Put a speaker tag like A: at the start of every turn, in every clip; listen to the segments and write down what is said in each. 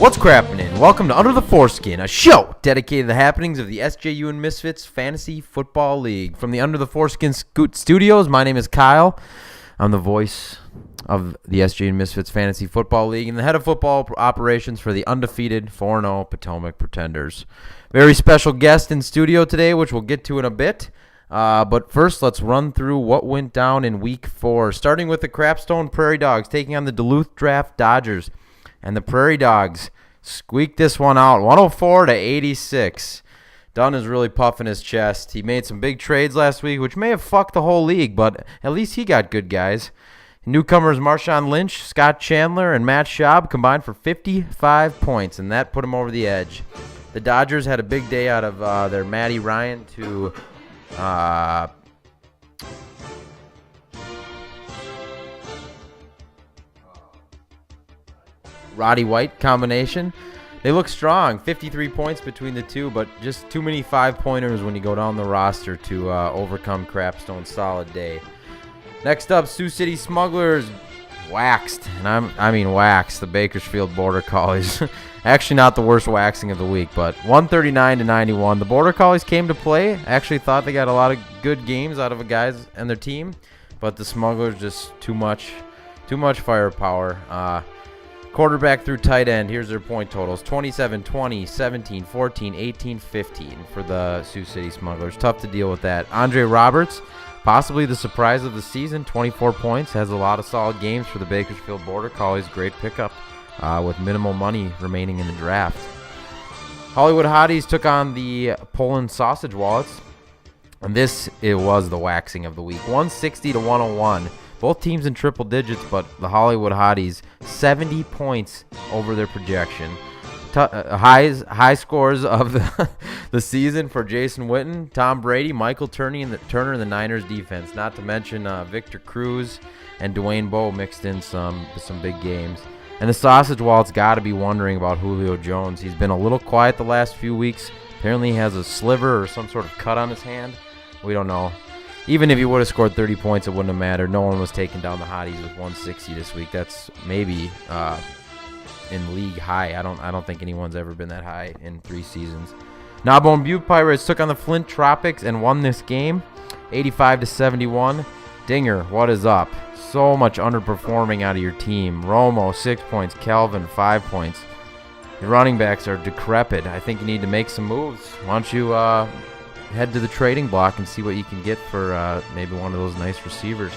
A: What's crappin'? Welcome to Under the Foreskin, a show dedicated to the happenings of the SJU and Misfits Fantasy Football League. From the Under the Foreskin Studios, my name is Kyle. I'm the voice of the SJU and Misfits Fantasy Football League and the head of football operations for the undefeated 4-0 Potomac Pretenders. Very special guest in studio today, which we'll get to in a bit. But first, let's run through what went down in Week 4, starting with the Crapstone Prairie Dogs taking on the Duluth Draft Dodgers. And the Prairie Dogs squeaked this one out, 104-86. Dunn is really puffing his chest. He made some big trades last week, which may have fucked the whole league, but at least he got good guys. Newcomers Marshawn Lynch, Scott Chandler, and Matt Schaub combined for 55 points, and that put him over the edge. The Dodgers had a big day out of their Matty Ryan to Roddy White combination. They look strong, 53 points between the two, but just too many five-pointers when you go down the roster to overcome Crapstone's solid day. Next up, Sioux City Smugglers waxed, and I mean waxed, the Bakersfield Border Collies. Actually not the worst waxing of the week, but 139-91. The Border Collies came to play. Actually thought they got a lot of good games out of the guys and their team, but the Smugglers just too much firepower. Quarterback through tight end, here's their point totals. 27, 20, 17, 14, 18, 15 for the Sioux City Smugglers. Tough to deal with that. Andre Roberts, possibly the surprise of the season, 24 points. Has a lot of solid games for the Bakersfield Border Collies. Great pickup with minimal money remaining in the draft. Hollywood Hotties took on the Poland Sausage Wallets. And it was the waxing of the week. 160-101. Both teams in triple digits, but the Hollywood Hotties 70 points over their projection. High scores of the season for Jason Witten, Tom Brady, Michael Turner in the Niners defense. Not to mention Victor Cruz and Dwayne Bowe mixed in some big games. And the Sausage Wallets got to be wondering about Julio Jones. He's been a little quiet the last few weeks. Apparently he has a sliver or some sort of cut on his hand. We don't know. Even if he would have scored 30 points, it wouldn't have mattered. No one was taking down the Hotties with 160 this week. That's maybe in league high. I don't think anyone's ever been that high in 3 seasons. Gnawbone Butte Pirates took on the Flint Tropics and won this game, 85-71. Dinger, what is up? So much underperforming out of your team. Romo, 6 points. Kelvin, 5 points. Your running backs are decrepit. I think you need to make some moves. Why don't you head to the trading block and see what you can get for maybe one of those nice receivers.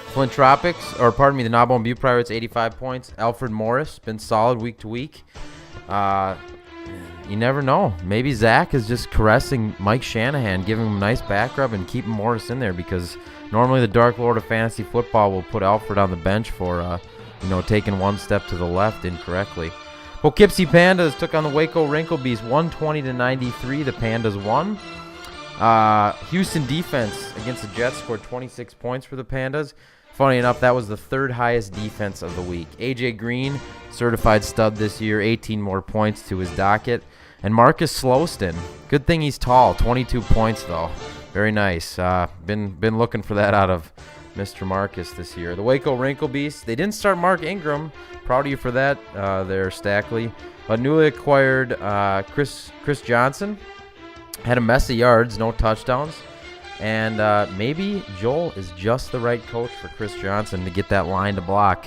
A: Flint Tropics, the Gnawbone Butte Pirates, 85 points. Alfred Morris, been solid week to week. You never know. Maybe Zach is just caressing Mike Shanahan, giving him a nice back rub and keeping Morris in there, because normally the Dark Lord of Fantasy Football will put Alfred on the bench for taking one step to the left incorrectly. Poughkeepsie Pandas took on the Waco Wrinkle Beast, 120-93. The Pandas won. Houston defense against the Jets scored 26 points for the Pandas. Funny enough, that was the 3rd highest defense of the week. AJ Green, certified stud this year, 18 more points to his docket. And Marcus Slowston, good thing he's tall, 22 points though. Very nice. Been looking for that out of Mr. Marcus this year. The Waco Wrinkle Beast, they didn't start Mark Ingram. Proud of you for that there, Stackley. But newly acquired Chris Johnson had a mess of yards, no touchdowns. And maybe Joel is just the right coach for Chris Johnson to get that line to block.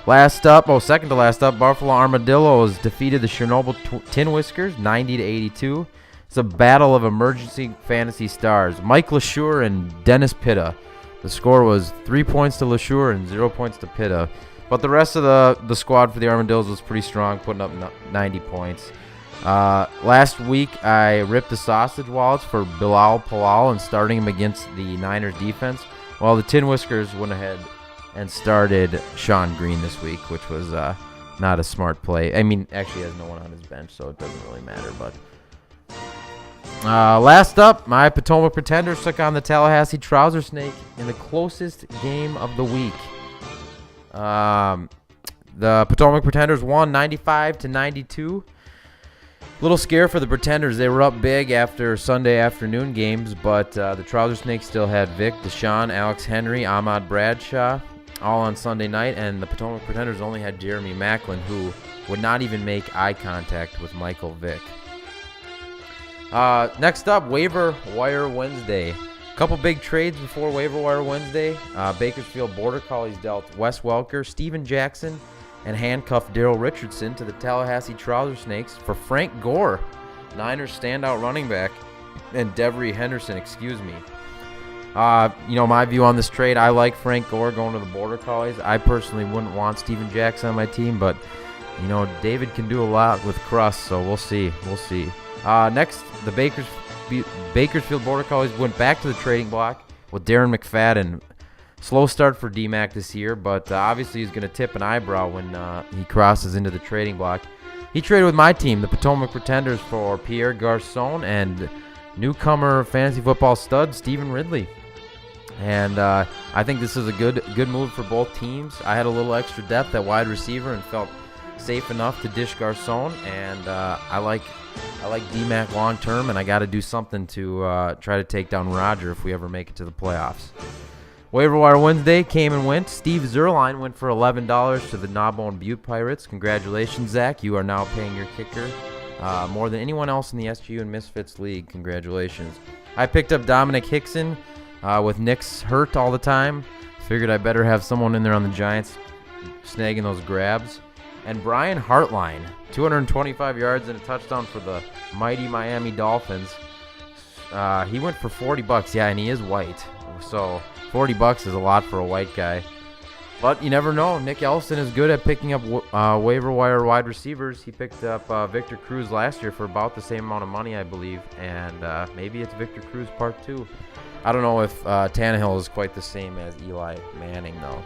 A: Second to last up, Buffalo Armadillos defeated the Chernobyl Tin Whiskers 90-82. It's a battle of emergency fantasy stars. Mike LeSure and Dennis Pitta. The score was 3 points to LeSure and 0 points to Pitta. But the rest of the squad for the Armadillos was pretty strong, putting up 90 points. Last week, I ripped the Sausage Wallets for Bilal Palal and starting him against the Niners defense. While the Tin Whiskers went ahead and started Sean Green this week, which was not a smart play. I mean, actually he has no one on his bench, so it doesn't really matter. But last up, my Potomac Pretenders took on the Tallahassee Trouser Snake in the closest game of the week. The Potomac Pretenders won 95-92. Little scare for the Pretenders. They were up big after Sunday afternoon games, but the Trouser Snakes still had Vic, Deshaun, Alex Henry, Ahmad Bradshaw, all on Sunday night, and the Potomac Pretenders only had Jeremy Macklin, who would not even make eye contact with Michael Vick. Next up, Waiver Wire Wednesday. A couple big trades before Waiver Wire Wednesday. Bakersfield Border Collies dealt Wes Welker, Steven Jackson, and handcuffed Daryl Richardson to the Tallahassee Trouser Snakes for Frank Gore, Niners standout running back, and Devery Henderson, my view on this trade, I like Frank Gore going to the Border Collies. I personally wouldn't want Steven Jackson on my team, but, David can do a lot with Crust, so we'll see. Next, the Bakersfield Border Collies went back to the trading block with Darren McFadden. Slow start for DMAC this year, but obviously he's going to tip an eyebrow when he crosses into the trading block. He traded with my team, the Potomac Pretenders, for Pierre Garcon and newcomer fantasy football stud Stephen Ridley. And I think this is a good move for both teams. I had a little extra depth at wide receiver and felt safe enough to dish Garcon, and I like DMAC long term, and I got to do something to try to take down Roger if we ever make it to the playoffs. Waiver Wire Wednesday came and went. Steve Zerline went for $11 to the Gnawbone Butte Pirates. Congratulations, Zach. You are now paying your kicker more than anyone else in the SGU and Misfits League. Congratulations. I picked up Dominic Hickson with Nick's hurt all the time. Figured I better have someone in there on the Giants snagging those grabs. And Brian Hartline, 225 yards and a touchdown for the mighty Miami Dolphins. He went for $40. Yeah, and he is white. So $40 is a lot for a white guy. But you never know. Nick Ellison is good at picking up waiver wire wide receivers. He picked up Victor Cruz last year for about the same amount of money, I believe. And maybe it's Victor Cruz Part 2. I don't know if Tannehill is quite the same as Eli Manning, though.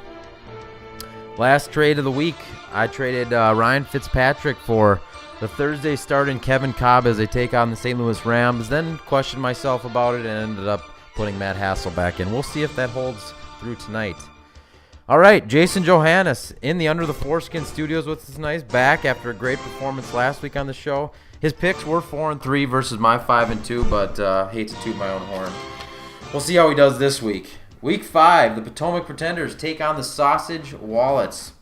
A: Last trade of the week, I traded Ryan Fitzpatrick for the Thursday starting Kevin Cobb as they take on the St. Louis Rams. Then questioned myself about it and ended up putting Matt Hassel back in. We'll see if that holds through tonight. All right, Jason Johannes in the Under the Foreskin Studios with us tonight, back after a great performance last week on the show. His picks were 4-3 versus my 5-2, but hate to toot my own horn. We'll see how he does this week. Week 5, the Potomac Pretenders take on the Sausage Wallets.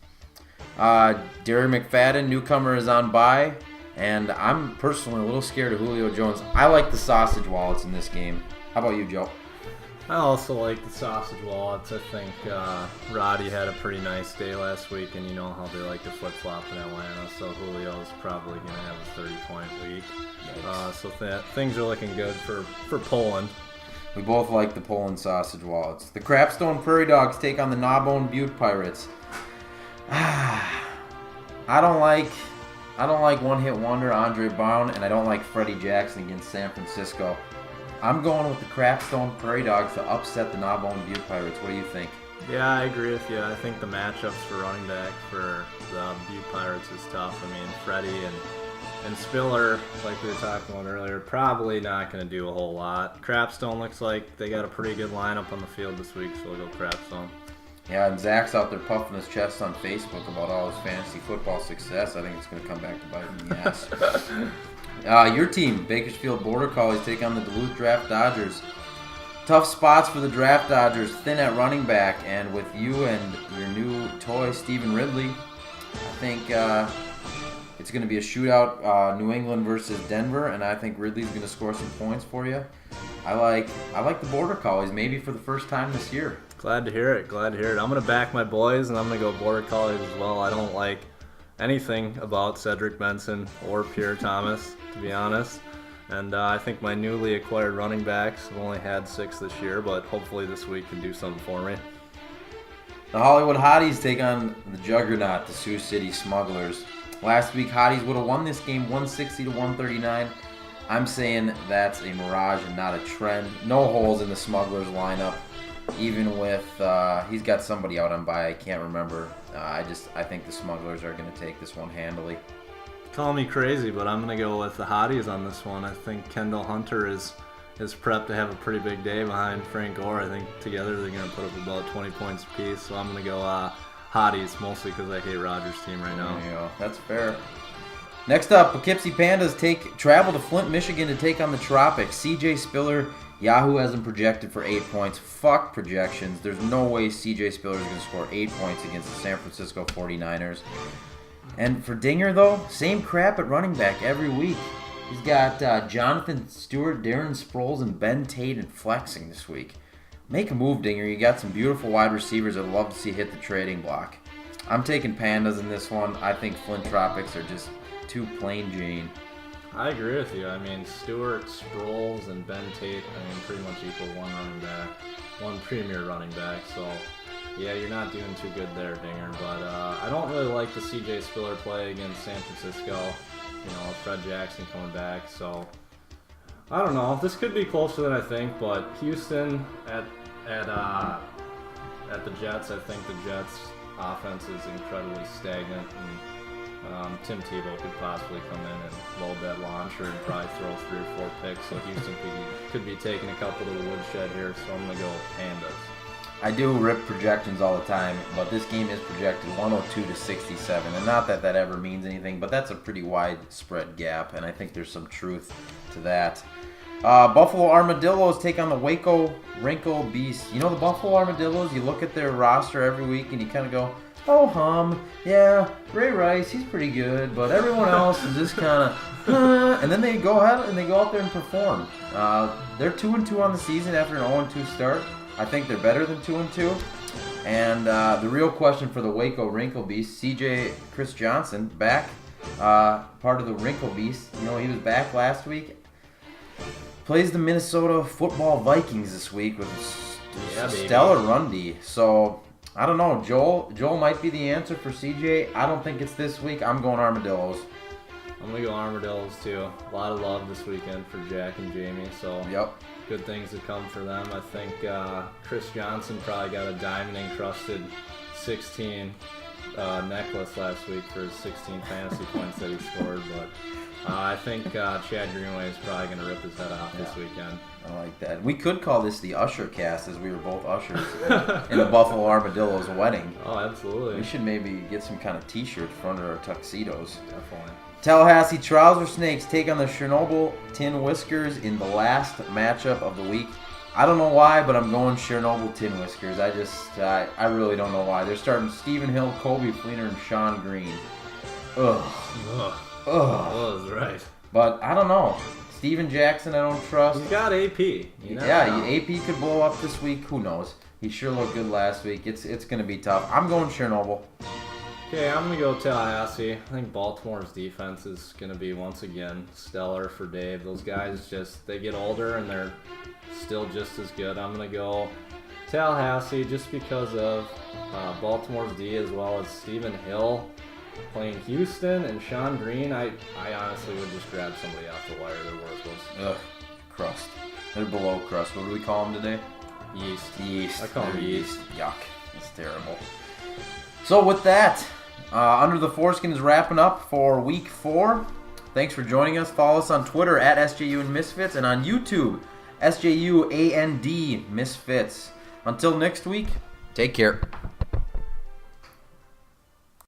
A: Derry McFadden, newcomer, is on bye, and I'm personally a little scared of Julio Jones. I like the Sausage Wallets in this game. How about you, Joe?
B: I also like the Sausage Wallets. I think Roddy had a pretty nice day last week, and you know how they like to flip-flop in Atlanta, so Julio's probably going to have a 30-point week. So things are looking good for Poland.
A: We both like the Poland Sausage Wallets. The Crapstone Prairie Dogs take on the Gnawbone Butte Pirates. I don't like one-hit wonder Andre Brown, and I don't like Freddie Jackson against San Francisco. I'm going with the Crapstone Prairie Dogs to upset the Gnawbone Butte Pirates. What do you think?
B: Yeah, I agree with you. I think the matchups for running back for the Butte Pirates is tough. I mean, Freddie and Spiller, like we were talking about earlier, probably not going to do a whole lot. Crapstone looks like they got a pretty good lineup on the field this week, so we'll go Crapstone.
A: Yeah, and Zach's out there puffing his chest on Facebook about all his fantasy football success. I think it's going to come back to bite him in the ass. Your team, Bakersfield Border Collies, take on the Duluth Draft Dodgers. Tough spots for the Draft Dodgers, thin at running back, and with you and your new toy, Stephen Ridley, I think it's going to be a shootout, New England versus Denver, and I think Ridley's going to score some points for you. I like the Border Collies, maybe for the first time this year.
B: Glad to hear it. I'm going to back my boys, and I'm going to go Border Collies as well. I don't like anything about Cedric Benson or Pierre Thomas, to be honest. And I think my newly acquired running backs have only had 6 this year, but hopefully this week can do something for me.
A: The Hollywood Hotties take on the Juggernaut, the Sioux City Smugglers. Last week, Hotties would have won this game 160-139. I'm saying that's a mirage and not a trend. No holes in the Smugglers lineup. Even with, he's got somebody out on bye, I can't remember. I think the Smugglers are going to take this one handily.
B: Call me crazy, but I'm going to go with the Hotties on this one. I think Kendall Hunter is prepped to have a pretty big day behind Frank Gore. I think together they're going to put up about 20 points apiece, so I'm going to go Hotties, mostly because I hate Rogers' team right now.
A: There you go. That's fair. Next up, Poughkeepsie Pandas travel to Flint, Michigan to take on the Tropics. CJ Spiller, Yahoo has him projected for 8 points. Fuck projections. There's no way CJ Spiller is going to score 8 points against the San Francisco 49ers. And for Dinger, though, same crap at running back every week. He's got Jonathan Stewart, Darren Sproles, and Ben Tate and flexing this week. Make a move, Dinger. You got some beautiful wide receivers I'd love to see hit the trading block. I'm taking Pandas in this one. I think Flint Tropics are just too plain Jane.
B: I agree with you. I mean, Stewart, Sproles, and Ben Tate, pretty much equal one running back, one premier running back. So, yeah, you're not doing too good there, Dinger. But I don't really like the C.J. Spiller play against San Francisco. Fred Jackson coming back. So, I don't know. This could be closer than I think. But Houston at the Jets, I think the Jets' offense is incredibly stagnant. And Tim Tebow could possibly come in and load that launcher and probably throw 3 or 4 picks. So Houston could be taking a couple to the woodshed here. So I'm going to go Pandas.
A: I do rip projections all the time, but this game is projected 102-67. And not that that ever means anything, but that's a pretty widespread gap. And I think there's some truth to that. Buffalo Armadillos take on the Waco Wrinkle Beast. You know the Buffalo Armadillos? You look at their roster every week and you kind of go, oh, yeah, Ray Rice, he's pretty good, but everyone else is just kind of, and then they go ahead and they go out there and perform. They're 2-2 on the season after an 0-2 start. I think they're better than 2-2. And the real question for the Waco Wrinkle Beast, Chris Johnson, back, part of the Wrinkle Beast. He was back last week. Plays the Minnesota Football Vikings this week with a stellar run D. So, I don't know. Joel might be the answer for CJ. I don't think it's this week. I'm going Armadillos.
B: I'm going to go Armadillos, too. A lot of love this weekend for Jack and Jamie. So,
A: yep.
B: Good things to come for them. I think Chris Johnson probably got a diamond-encrusted 16 necklace last week for his 16 fantasy points that he scored. But I think Chad Greenway is probably going to rip his head off this weekend.
A: I like that. We could call this the Usher cast, as we were both ushers in the Buffalo Armadillos wedding.
B: Oh, absolutely.
A: We should maybe get some kind of t-shirt for under our tuxedos.
B: Definitely.
A: Tallahassee Trouser Snakes take on the Chernobyl Tin Whiskers in the last matchup of the week. I don't know why, but I'm going Chernobyl Tin Whiskers. I really don't know why. They're starting Stephen Hill, Kobe Fleener, and Sean Green. Ugh.
B: Oh, that's right.
A: But I don't know. Steven Jackson, I don't trust.
B: He's got AP.
A: AP could blow up this week. Who knows? He sure looked good last week. It's going to be tough. I'm going Chernobyl.
B: Okay, I'm going to go Tallahassee. I think Baltimore's defense is going to be, once again, stellar for Dave. Those guys they get older and they're still just as good. I'm going to go Tallahassee just because of Baltimore's D as well as Stephen Hill playing Houston and Sean Green. I honestly would just grab somebody off the wire. They're worthless.
A: Ugh, crust. They're below crust. What do we call them today?
B: Yeast. I call them yeast.
A: Yuck. That's terrible. So with that, Under the Foreskin is wrapping up for week 4. Thanks for joining us. Follow us on Twitter at SJU and Misfits and on YouTube, SJU and Misfits. Until next week, take care.